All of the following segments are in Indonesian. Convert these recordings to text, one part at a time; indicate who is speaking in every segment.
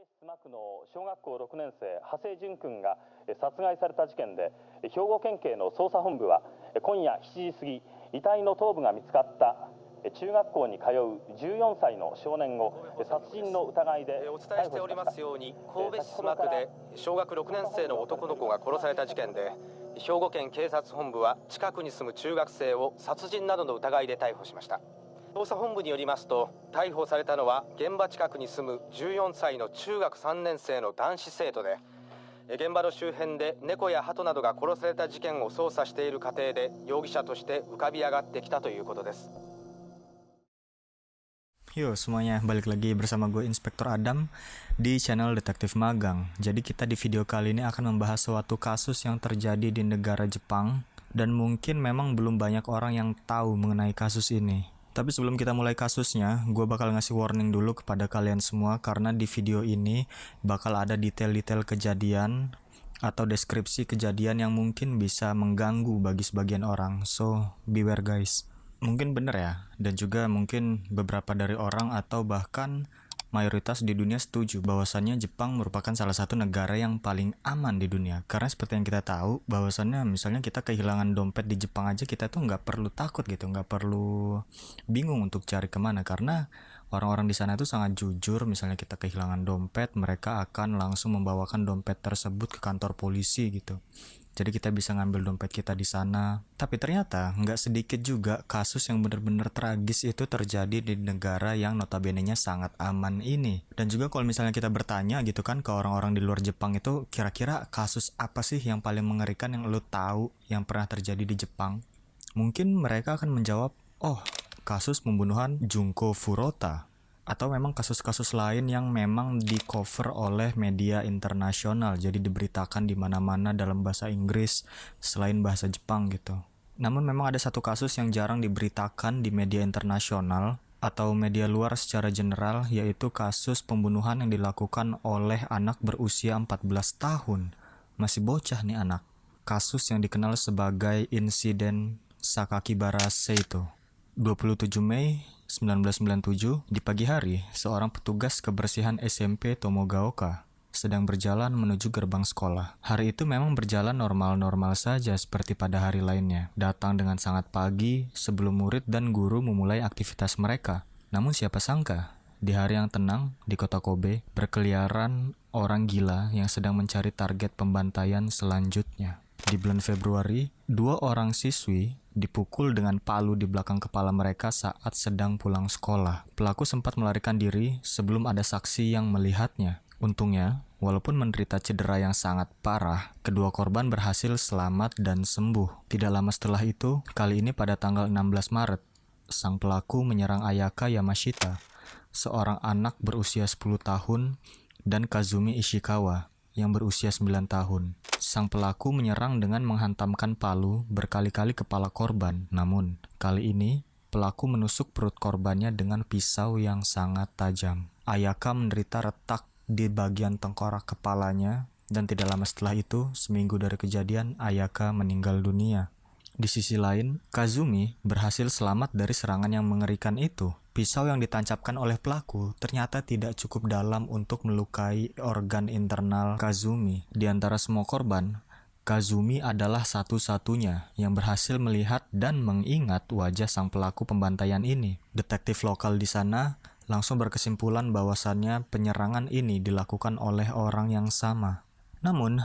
Speaker 1: 須磨区の小学校6年生長谷淳君が殺害された事件で、兵庫県警の捜査本部は今夜7時過ぎ、遺体の頭部が見つかった中学校に通う14歳の少年を殺人の疑いで
Speaker 2: お伝えしておりますように、神戸市須磨区で小学6年生の男の子が殺された事件で、兵庫県警察本部は近くに住む中学生を殺人などの疑いで逮捕しました。捜査本部によりますと、逮捕されたのは現場近くに住む14歳の中学3年生の男子生徒で、現場の周辺で猫や鳩などが殺された事件を捜査している過程で容疑者として浮かび上がってきたということです。
Speaker 3: Yo semuanya, balik lagi bersama gue Inspektur Adam di channel Detektif Magang. Jadi kita di video kali ini akan membahas suatu kasus yang terjadi di negara Jepang, dan mungkin memang belum banyak orang yang tahu mengenai kasus ini. Tapi sebelum kita mulai kasusnya, gue bakal ngasih warning dulu kepada kalian semua, karena di video ini bakal ada detail-detail kejadian atau deskripsi kejadian yang mungkin bisa mengganggu bagi sebagian orang. So, beware guys. Mungkin bener ya, dan juga mungkin beberapa dari orang atau bahkan mayoritas di dunia setuju bahwasannya Jepang merupakan salah satu negara yang paling aman di dunia. Karena seperti yang kita tahu, bahwasannya misalnya kita kehilangan dompet di Jepang aja, kita tuh nggak perlu takut gitu, nggak perlu bingung untuk cari kemana, karena orang-orang di sana tuh sangat jujur. Misalnya kita kehilangan dompet, mereka akan langsung membawakan dompet tersebut ke kantor polisi gitu. Jadi kita bisa ngambil dompet kita di sana. Tapi ternyata nggak sedikit juga kasus yang benar-benar tragis itu terjadi di negara yang notabene-nya sangat aman ini. Dan juga kalau misalnya kita bertanya gitu kan ke orang-orang di luar Jepang itu, kira-kira kasus apa sih yang paling mengerikan yang lo tahu yang pernah terjadi di Jepang? Mungkin mereka akan menjawab, oh, kasus pembunuhan Junko Furuta. Atau memang kasus-kasus lain yang memang di cover oleh media internasional, jadi diberitakan di mana-mana dalam bahasa Inggris selain bahasa Jepang gitu. Namun memang ada satu kasus yang jarang diberitakan di media internasional atau media luar secara general, yaitu kasus pembunuhan yang dilakukan oleh anak berusia 14 tahun. Masih bocah nih anak. Kasus yang dikenal sebagai insiden Sakakibara Seito. 27 Mei 1997, di pagi hari, seorang petugas kebersihan SMP Tomogaoka sedang berjalan menuju gerbang sekolah. Hari itu memang berjalan normal-normal saja seperti pada hari lainnya. Datang dengan sangat pagi sebelum murid dan guru memulai aktivitas mereka. Namun siapa sangka, di hari yang tenang di kota Kobe, berkeliaran orang gila yang sedang mencari target pembantaian selanjutnya. Di bulan Februari, 2 orang siswi dipukul dengan palu di belakang kepala mereka saat sedang pulang sekolah. Pelaku sempat melarikan diri sebelum ada saksi yang melihatnya. Untungnya, walaupun menderita cedera yang sangat parah, kedua korban berhasil selamat dan sembuh. Tidak lama setelah itu, kali ini pada tanggal 16 Maret, sang pelaku menyerang Ayaka Yamashita, seorang anak berusia 10 tahun, dan Kazumi Ishikawa, yang berusia 9 tahun. Sang pelaku menyerang dengan menghantamkan palu berkali-kali kepala korban. Namun, kali ini pelaku menusuk perut korbannya dengan pisau yang sangat tajam. Ayaka menderita retak di bagian tengkorak kepalanya, dan tidak lama setelah itu, seminggu dari kejadian, Ayaka meninggal dunia. Di sisi lain, Kazumi berhasil selamat dari serangan yang mengerikan itu. Pisau yang ditancapkan oleh pelaku ternyata tidak cukup dalam untuk melukai organ internal Kazumi. Di antara semua korban, Kazumi adalah satu-satunya yang berhasil melihat dan mengingat wajah sang pelaku pembantaian ini. Detektif lokal di sana langsung berkesimpulan bahwasannya penyerangan ini dilakukan oleh orang yang sama. Namun,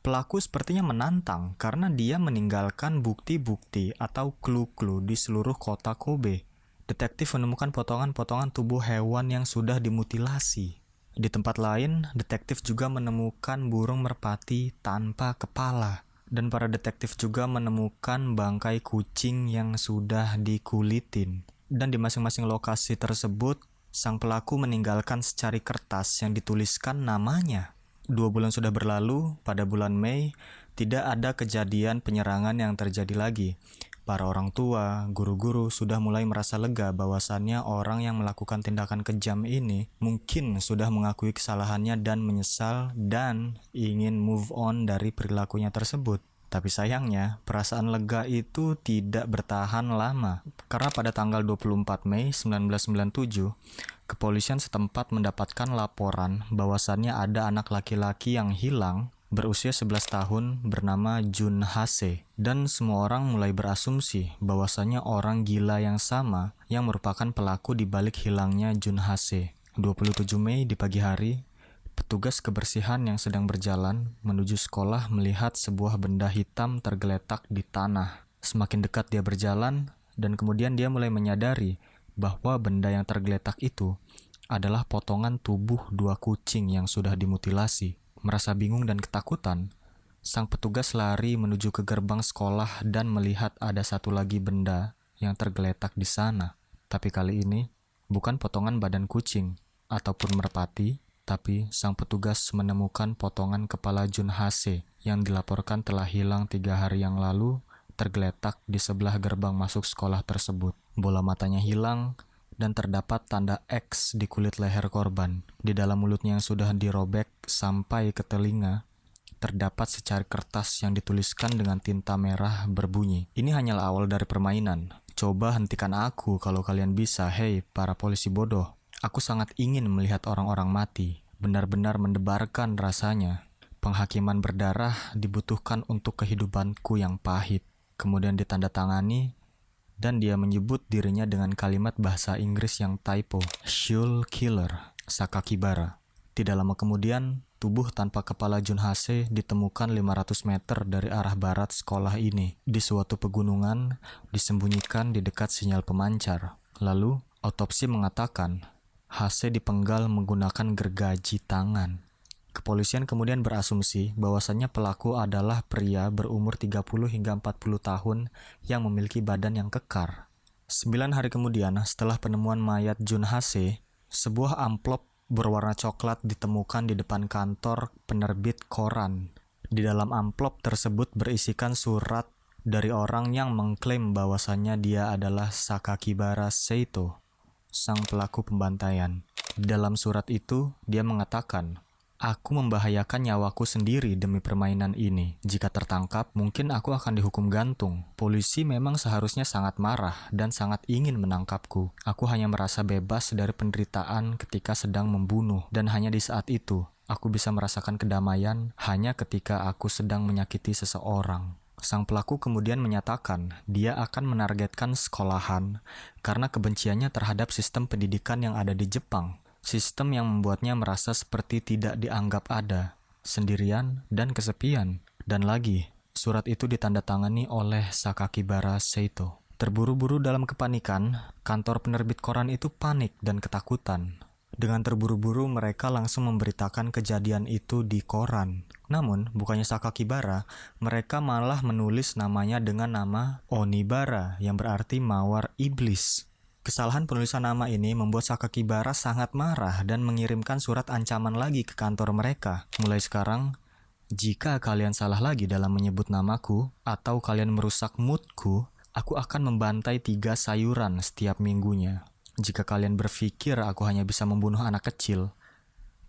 Speaker 3: pelaku sepertinya menantang karena dia meninggalkan bukti-bukti atau clue-clue di seluruh kota Kobe. Detektif menemukan potongan-potongan tubuh hewan yang sudah dimutilasi. Di tempat lain, detektif juga menemukan burung merpati tanpa kepala. Dan para detektif juga menemukan bangkai kucing yang sudah dikulitin. Dan di masing-masing lokasi tersebut, sang pelaku meninggalkan secari kertas yang dituliskan namanya. 2 bulan sudah berlalu, pada bulan Mei, tidak ada kejadian penyerangan yang terjadi lagi. Para orang tua, guru-guru sudah mulai merasa lega bahwasannya orang yang melakukan tindakan kejam ini mungkin sudah mengakui kesalahannya dan menyesal dan ingin move on dari perilakunya tersebut. Tapi sayangnya, perasaan lega itu tidak bertahan lama. Karena pada tanggal 24 Mei 1997, kepolisian setempat mendapatkan laporan bahwasannya ada anak laki-laki yang hilang berusia 11 tahun bernama Jun Hase, dan semua orang mulai berasumsi bahwasannya orang gila yang sama yang merupakan pelaku di balik hilangnya Jun Hase. 27 Mei di pagi hari, petugas kebersihan yang sedang berjalan menuju sekolah melihat sebuah benda hitam tergeletak di tanah. Semakin dekat dia berjalan, dan kemudian dia mulai menyadari bahwa benda yang tergeletak itu adalah potongan tubuh 2 kucing yang sudah dimutilasi. Merasa bingung dan ketakutan, sang petugas lari menuju ke gerbang sekolah dan melihat ada satu lagi benda yang tergeletak di sana. Tapi kali ini bukan potongan badan kucing ataupun merpati, tapi sang petugas menemukan potongan kepala Jun Hase yang dilaporkan telah hilang 3 hari yang lalu, tergeletak di sebelah gerbang masuk sekolah tersebut. Bola matanya hilang dan terdapat tanda X di kulit leher korban. Di dalam mulutnya yang sudah dirobek sampai ke telinga, terdapat secari kertas yang dituliskan dengan tinta merah berbunyi, "Ini hanyalah awal dari permainan. Coba hentikan aku kalau kalian bisa, hei para polisi bodoh. Aku sangat ingin melihat orang-orang mati. Benar-benar mendebarkan rasanya. Penghakiman berdarah dibutuhkan untuk kehidupanku yang pahit." Kemudian ditandatangani, dan dia menyebut dirinya dengan kalimat bahasa Inggris yang typo, "Shul Killer, Sakakibara." Tidak lama kemudian, tubuh tanpa kepala Jun Hase ditemukan 500 meter dari arah barat sekolah ini, di suatu pegunungan, disembunyikan di dekat sinyal pemancar. Lalu, autopsi mengatakan, Hase dipenggal menggunakan gergaji tangan. Kepolisian kemudian berasumsi bahwasannya pelaku adalah pria berumur 30 hingga 40 tahun yang memiliki badan yang kekar. 9 hari kemudian, setelah penemuan mayat Jun Hase, sebuah amplop berwarna coklat ditemukan di depan kantor penerbit koran. Di dalam amplop tersebut berisikan surat dari orang yang mengklaim bahwasannya dia adalah Sakakibara Seito, sang pelaku pembantaian. Di dalam surat itu, dia mengatakan, "Aku membahayakan nyawaku sendiri demi permainan ini. Jika tertangkap, mungkin aku akan dihukum gantung. Polisi memang seharusnya sangat marah dan sangat ingin menangkapku. Aku hanya merasa bebas dari penderitaan ketika sedang membunuh, dan hanya di saat itu, aku bisa merasakan kedamaian hanya ketika aku sedang menyakiti seseorang." Sang pelaku kemudian menyatakan dia akan menargetkan sekolahan karena kebenciannya terhadap sistem pendidikan yang ada di Jepang. Sistem yang membuatnya merasa seperti tidak dianggap ada, sendirian, dan kesepian. Dan lagi, surat itu ditandatangani oleh Sakakibara Seito. Terburu-buru dalam kepanikan, kantor penerbit koran itu panik dan ketakutan. Dengan terburu-buru mereka langsung memberitakan kejadian itu di koran. Namun, bukannya Sakakibara, mereka malah menulis namanya dengan nama Onibara, yang berarti mawar iblis. Kesalahan penulisan nama ini membuat Sakakibara sangat marah dan mengirimkan surat ancaman lagi ke kantor mereka. "Mulai sekarang, jika kalian salah lagi dalam menyebut namaku, atau kalian merusak moodku, aku akan membantai 3 sayuran setiap minggunya. Jika kalian berpikir aku hanya bisa membunuh anak kecil,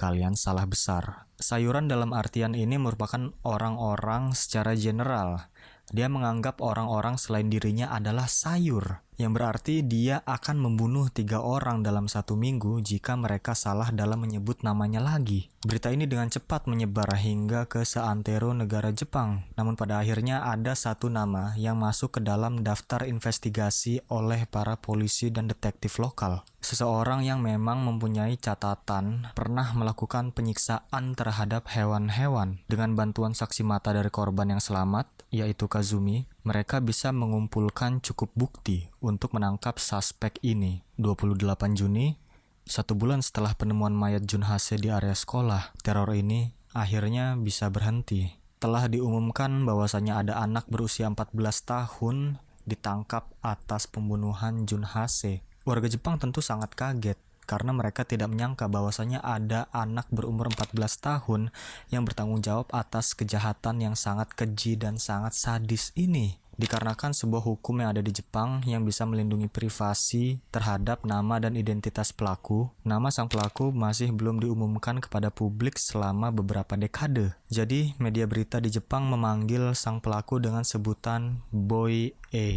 Speaker 3: kalian salah besar." Sayuran dalam artian ini merupakan orang-orang secara general. Dia menganggap orang-orang selain dirinya adalah sayur, yang berarti dia akan membunuh 3 orang dalam 1 minggu jika mereka salah dalam menyebut namanya lagi. Berita ini dengan cepat menyebar hingga ke seantero negara Jepang. Namun pada akhirnya ada satu nama yang masuk ke dalam daftar investigasi oleh para polisi dan detektif lokal. Seseorang yang memang mempunyai catatan pernah melakukan penyiksaan terhadap hewan-hewan. Dengan bantuan saksi mata dari korban yang selamat, yaitu Kazumi, mereka bisa mengumpulkan cukup bukti untuk menangkap suspek ini. 28 Juni, 1 bulan setelah penemuan mayat Jun Hase di area sekolah, teror ini akhirnya bisa berhenti. Telah diumumkan bahwasannya ada anak berusia 14 tahun ditangkap atas pembunuhan Jun Hase. Warga Jepang tentu sangat kaget karena mereka tidak menyangka bahwasannya ada anak berumur 14 tahun yang bertanggung jawab atas kejahatan yang sangat keji dan sangat sadis ini. Dikarenakan sebuah hukum yang ada di Jepang yang bisa melindungi privasi terhadap nama dan identitas pelaku, nama sang pelaku masih belum diumumkan kepada publik selama beberapa dekade. Jadi, media berita di Jepang memanggil sang pelaku dengan sebutan Boy A.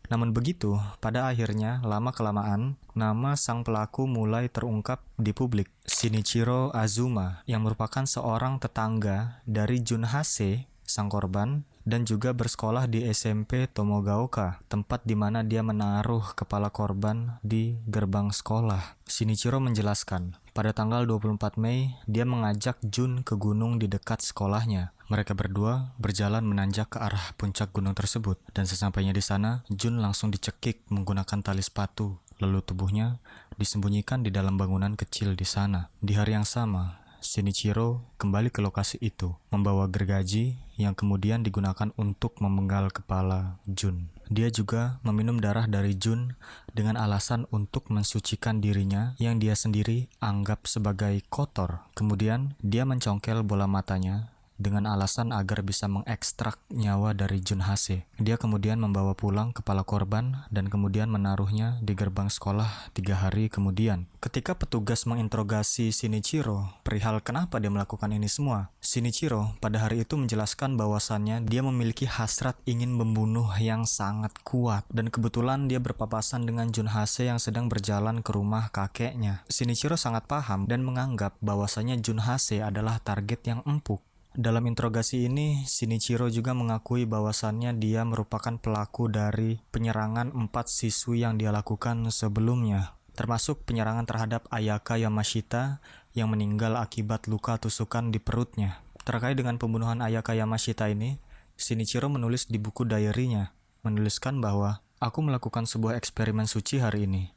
Speaker 3: Namun begitu, pada akhirnya lama-kelamaan, nama sang pelaku mulai terungkap di publik. Shinichiro Azuma, yang merupakan seorang tetangga dari Junhase, sang korban, dan juga bersekolah di SMP Tomogaoka, tempat di mana dia menaruh kepala korban di gerbang sekolah. Shinichiro menjelaskan, pada tanggal 24 Mei, dia mengajak Jun ke gunung di dekat sekolahnya. Mereka berdua berjalan menanjak ke arah puncak gunung tersebut, dan sesampainya di sana, Jun langsung dicekik menggunakan tali sepatu. Lalu tubuhnya disembunyikan di dalam bangunan kecil di sana. Di hari yang sama, Shinichiro kembali ke lokasi itu, membawa gergaji yang kemudian digunakan untuk memenggal kepala Jun. Dia juga meminum darah dari Jun dengan alasan untuk mensucikan dirinya yang dia sendiri anggap sebagai kotor. Kemudian dia mencongkel bola matanya dengan alasan agar bisa mengekstrak nyawa dari Junhase. Dia kemudian membawa pulang kepala korban dan kemudian menaruhnya di gerbang sekolah 3 hari kemudian. Ketika petugas menginterogasi Shinichiro perihal kenapa dia melakukan ini semua, Shinichiro pada hari itu menjelaskan bahwasannya dia memiliki hasrat ingin membunuh yang sangat kuat, dan kebetulan dia berpapasan dengan Junhase yang sedang berjalan ke rumah kakeknya. Shinichiro sangat paham dan menganggap bahwasannya Junhase adalah target yang empuk. Dalam interogasi ini, Shinichiro juga mengakui bahwasannya dia merupakan pelaku dari penyerangan 4 siswi yang dia lakukan sebelumnya, termasuk penyerangan terhadap Ayaka Yamashita yang meninggal akibat luka tusukan di perutnya. Terkait dengan pembunuhan Ayaka Yamashita ini, Shinichiro menulis di buku diary-nya, menuliskan bahwa, "Aku melakukan sebuah eksperimen suci hari ini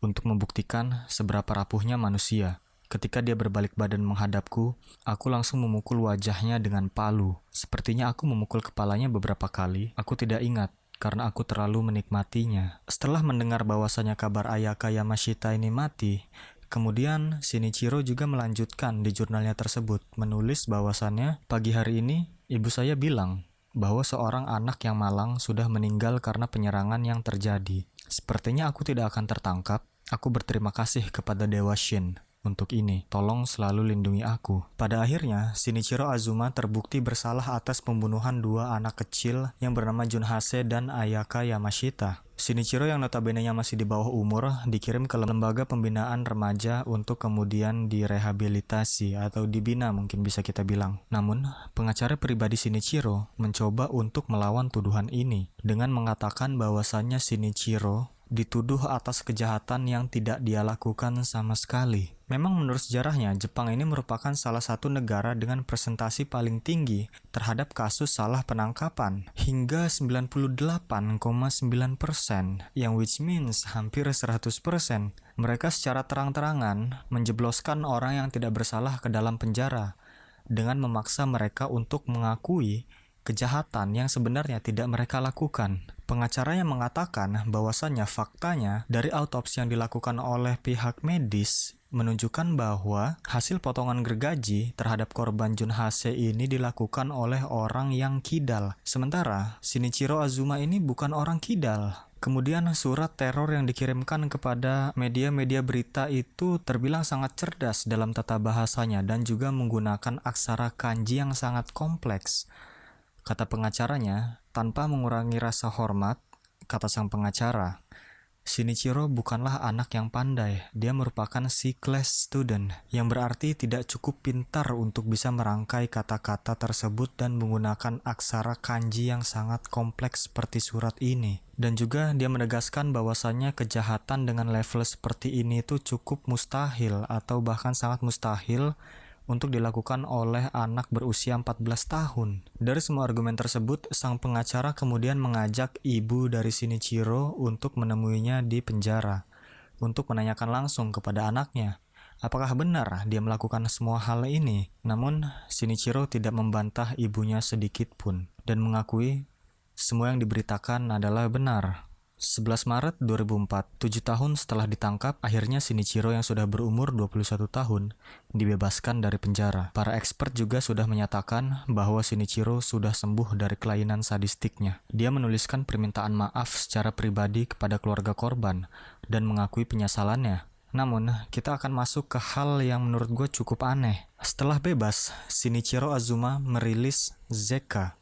Speaker 3: untuk membuktikan seberapa rapuhnya manusia. Ketika dia berbalik badan menghadapku, aku langsung memukul wajahnya dengan palu. Sepertinya aku memukul kepalanya beberapa kali. Aku tidak ingat, karena aku terlalu menikmatinya." Setelah mendengar bahwasanya kabar Ayaka Yamashita ini mati, kemudian Shinichiro juga melanjutkan di jurnalnya tersebut, menulis bahwasannya, "Pagi hari ini, ibu saya bilang bahwa seorang anak yang malang sudah meninggal karena penyerangan yang terjadi. Sepertinya aku tidak akan tertangkap. Aku berterima kasih kepada Dewa Shin untuk ini, tolong selalu lindungi aku." Pada akhirnya, Shinichiro Azuma terbukti bersalah atas pembunuhan 2 anak kecil yang bernama Junhase dan Ayaka Yamashita. Shinichiro yang notabene-nya masih di bawah umur dikirim ke lembaga pembinaan remaja untuk kemudian direhabilitasi atau dibina mungkin bisa kita bilang. Namun, pengacara pribadi Shinichiro mencoba untuk melawan tuduhan ini dengan mengatakan bahwasannya Shinichiro dituduh atas kejahatan yang tidak dia lakukan sama sekali. Memang menurut sejarahnya, Jepang ini merupakan salah satu negara dengan presentasi paling tinggi terhadap kasus salah penangkapan, hingga 98,9%, yang which means hampir 100%. Mereka secara terang-terangan menjebloskan orang yang tidak bersalah ke dalam penjara dengan memaksa mereka untuk mengakui kejahatan yang sebenarnya tidak mereka lakukan. Pengacaranya mengatakan bahwasannya faktanya dari autopsi yang dilakukan oleh pihak medis menunjukkan bahwa hasil potongan gergaji terhadap korban Junhase ini dilakukan oleh orang yang kidal. Sementara Shinichiro Azuma ini bukan orang kidal. Kemudian surat teror yang dikirimkan kepada media-media berita itu terbilang sangat cerdas dalam tata bahasanya dan juga menggunakan aksara kanji yang sangat kompleks. Kata pengacaranya, tanpa mengurangi rasa hormat, kata sang pengacara, Shinichiro bukanlah anak yang pandai, dia merupakan C-class student, yang berarti tidak cukup pintar untuk bisa merangkai kata-kata tersebut dan menggunakan aksara kanji yang sangat kompleks seperti surat ini. Dan juga dia menegaskan bahwasannya kejahatan dengan level seperti ini itu cukup mustahil atau bahkan sangat mustahil untuk dilakukan oleh anak berusia 14 tahun. Dari semua argumen tersebut, sang pengacara kemudian mengajak ibu dari Shinichiro untuk menemuinya di penjara, untuk menanyakan langsung kepada anaknya, apakah benar dia melakukan semua hal ini. Namun, Shinichiro tidak membantah ibunya sedikit pun, dan mengakui semua yang diberitakan adalah benar. 11 Maret 2004, 7 tahun setelah ditangkap, akhirnya Shinichiro yang sudah berumur 21 tahun dibebaskan dari penjara. Para expert juga sudah menyatakan bahwa Shinichiro sudah sembuh dari kelainan sadistiknya. Dia menuliskan permintaan maaf secara pribadi kepada keluarga korban dan mengakui penyesalannya. Namun, kita akan masuk ke hal yang menurut gue cukup aneh. Setelah bebas, Shinichiro Azuma merilis Zeka,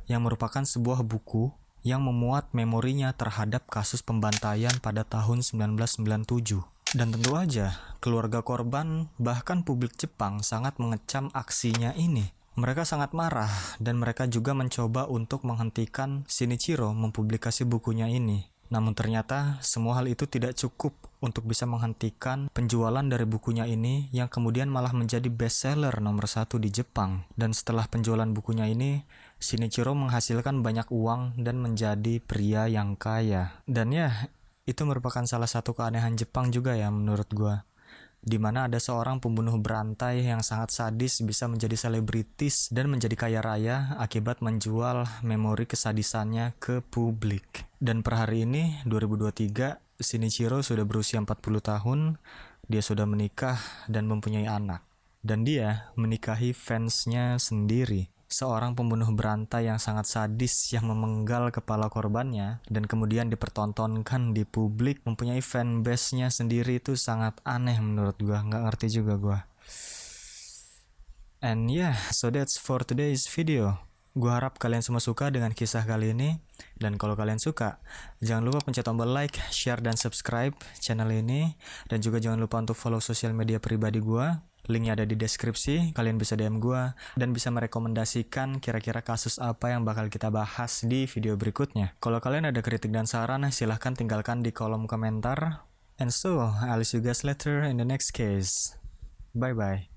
Speaker 3: yang merupakan sebuah buku yang memuat memorinya terhadap kasus pembantaian pada tahun 1997. Dan tentu aja, keluarga korban bahkan publik Jepang sangat mengecam aksinya ini. Mereka sangat marah dan mereka juga mencoba untuk menghentikan Shinichiro mempublikasi bukunya ini. Namun ternyata semua hal itu tidak cukup untuk bisa menghentikan penjualan dari bukunya ini yang kemudian malah menjadi bestseller nomor 1 di Jepang. Dan setelah penjualan bukunya ini, Shinichiro menghasilkan banyak uang dan menjadi pria yang kaya. Dan ya, itu merupakan salah satu keanehan Jepang juga ya menurut gua. Di mana ada seorang pembunuh berantai yang sangat sadis bisa menjadi selebritis dan menjadi kaya raya akibat menjual memori kesadisannya ke publik. Dan per hari ini, 2023, Shinichiro sudah berusia 40 tahun, dia sudah menikah dan mempunyai anak. Dan dia menikahi fansnya sendiri. Seorang pembunuh berantai yang sangat sadis yang memenggal kepala korbannya dan kemudian dipertontonkan di publik mempunyai fanbase-nya sendiri itu sangat aneh menurut gua, nggak ngerti juga gua. And yeah, so that's for today's video. Gua harap kalian semua suka dengan kisah kali ini. Dan kalau kalian suka, jangan lupa pencet tombol like, share, dan subscribe channel ini. Dan juga jangan lupa untuk follow sosial media pribadi gua. Linknya ada di deskripsi, kalian bisa DM gua dan bisa merekomendasikan kira-kira kasus apa yang bakal kita bahas di video berikutnya. Kalau kalian ada kritik dan saran, silahkan tinggalkan di kolom komentar. And so, I'll see you guys later in the next case. Bye-bye.